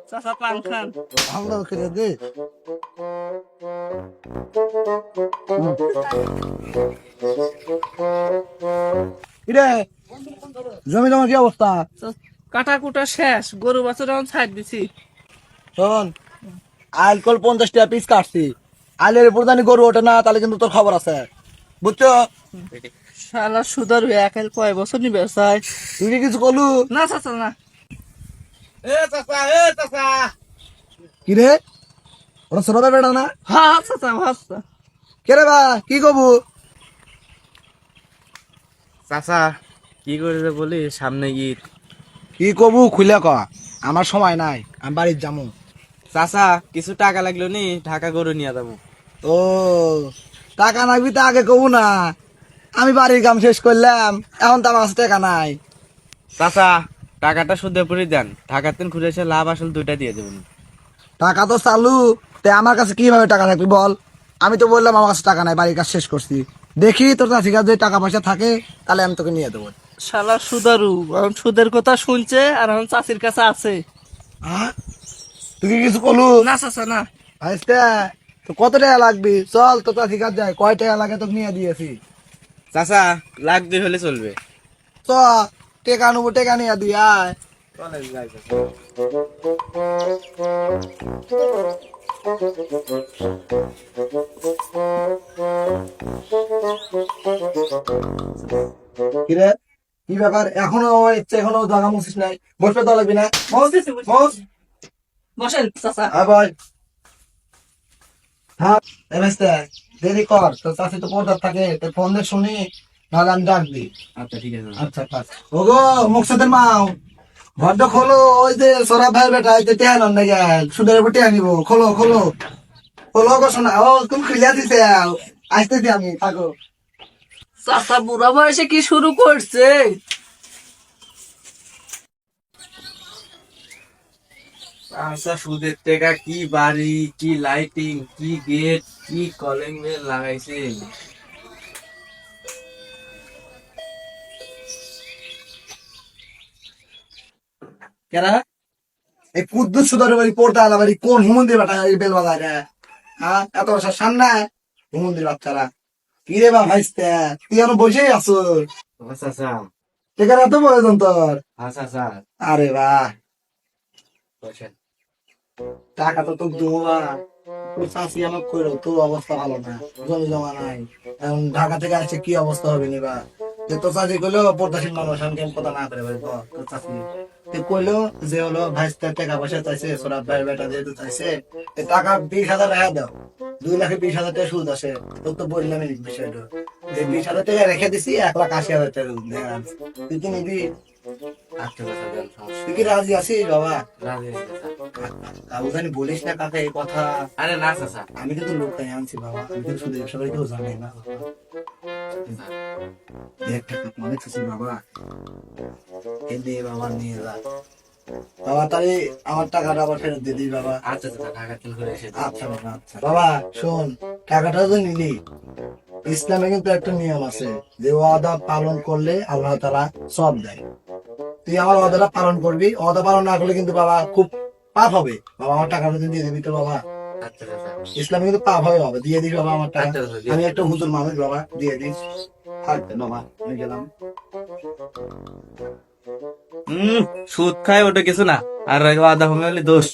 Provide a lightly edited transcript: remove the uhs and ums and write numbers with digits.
চাচা পান খান। আমরা খেলে দে। কিরে জমি জমা কি অবস্থা? কাটা কুটা শেষ, গরু বাছুর এখন ছাড় দিছি। শোন, আইল কল 50 টাকা পিস কাটছি। আইলের উপর জানি গরু ওঠে না, তাহলে কিন্তু তোর খবর আছে, বুঝছো? শালা সুদার একাল কয় বছর নিবে চাই। তুই কি কিছু করলু? না চাচা না। কিরে ওরা ছোটদা বেড়া না? হ্যাঁ চাচা ভাবছা। কেরে বা কি কবু? চাচা কি করেছে বলি, সামনে ঈদ। কি কবু খুলে ক, আমার সময় নাই, আমি বাড়ির যাবো। চাচা কিছু টাকা লাগলো নি, ঢাকা গরু নিয়ে যাবো। ও টাকা নাগবি তো আগে কবু না, আমি বাড়ির কাম শেষ করলাম, এখন তো আমার কাছে টাকা নাই। চাচা টাকাটা সুদে পড়ে দেন, ঢাকার দিন ঘুরে এসে লাভ আসল দুইটা দিয়ে দেবেন। টাকা তো চালু, তে আমার কাছে কিভাবে টাকা থাকবি বল? আমি তো বললাম আমার কাছে টাকা নাই, বাড়ির কাজ শেষ করছি। দেখি তোর কাছে যদি টাকা পয়সা থাকে তাহলে আমি তোকে নিয়ে দেবো। শালা সুদারু এখন সুদের কথা শুনছে আর এখন চাষির কাছে আছে। হ্যাঁ তুই কি কিছু করলু? না চাচা না। আইসতে তো কত টাকা লাগবি? চল তোর কাছে কাজ যায়, কয় টাকা লাগে তোকে নিয়ে দিয়েছি। চাচা লাখ দুই হলে চলবে। চ টেকা নেবো, টেকা নিয়ে দিয়ে আয়। কিরে কি ব্যাপার, এখনো আমার ইচ্ছে, এখনো জায়গা মুছিস নাই? বসবে তো লাগবি না? বস। বসেন চাচা। আয় বল। হ্যাঁ এ ভাইস্তে, দেরি কর, তোর চাষি তো পর্দার থাকে, তোর ফোন দিয়ে শুনি, নাহলে আমি ডাক দিই। আচ্ছা ঠিক আছে। আচ্ছা আচ্ছা। ওগো মুকসুদের মাও, ঘরটা খোলো, ওই যে সোরা ভাই বেটা, এই যে টেহান না গেল, সুদের উপর টেহা নিবো, খোলো খোলো খোলো গো শোনা। ও তুমি খুলিয়া দিতে আসতেছি আমি, থাকো। চাচা বুড়া বয়সে কি শুরু করছে? আচ্ছা সুদের টাকা কি বাড়ি, কি লাইটিং, কি গেট, কি কলিং বেল লাগাইছে। কেরা এই কুদ্দুস সুদারের বাড়ি, পড়তে আলা বাড়ি, কোন হুমন্দির বেটা এই বেল বাজায় রে? হ্যাঁ এত বছর সামনে হুমন্দির বাচ্চারা। কি রে বা ভাইস্তে, তুই এখন বসেই আছো? চাচা। এখানে এত প্রয়োজন তোর? আচ্ছা চাচা আরে বাহ, বসেন। টাকা তো তোর দেবো না। তোর চাষি আমার কইলো তোর অবস্থা ভালো না, জমি জমা নাই, এখন ঢাকা থেকে আসছে কি অবস্থা হবে নিবা? যে তোর চাষি কইলো পর্দাসীন মানুষ, আমি কেমন কথা না করে ভাই তোর চাষি কইলো যে হলো ভাইস্তার টাকা পয়সা চাইছে, সোরাব ভাই বেটা যেহেতু চাইছে, এই টাকা 20,000 টাকা দাও, 2,20,000 টাকা সুদ আছে। তোর তো বললাম এই বিষয়টা, যে 20,000 টাকা রেখে দিছি, 1,80,000 টাকা তুই কি নিবি? আচ্ছা চাচা দেন, সমস্যা তুই কি রাজি আছিস বাবা? রাজি আছি চাচা। কাউ জানি বলিস না কাকা এই কথা। আরে না চাচা। আমি কিন্তু লোকটাই আনছি বাবা, আমি কিন্তু শুধু সবাই কেউ জানে না। দেখ টাকা অনেক খুশি বাবা, এ দে বাবা, নিয়ে যা বাবা, তাহলে আমার টাকাটা আবার ফেরত দিয়ে দিই বাবা। আচ্ছা চাচা ঢাকার দিন ঘুরে এসে আচ্ছা বাবা আচ্ছা। বাবা শোন, টাকাটা তো নিলি, ইসলামে কিন্তু একটা নিয়ম আছে যে ওয়াদা পালন করলে আল্লাহ তাআলা সব দেয়। তুই আমার ওয়াদাটা পালন করবি, ওয়াদা পালন না করলে কিন্তু বাবা খুব পাপ হবে বাবা। আমার টাকাটা তুই দিয়ে দিবি তো বাবা? আচ্ছা চাচা। ইসলামে কিন্তু পাপ হবে বাবা, দিয়ে দিস বাবা আমার টাকা। আচ্ছা, আচ্ছা, দিয়ে আমি একটা হুজুর মানুষ বাবা, দিয়ে দিস। থাকবে বাবা, আমি গেলাম। সুদ খায় ওটা কিছু না, আর আধা ভঙ্গি হলে দোষ।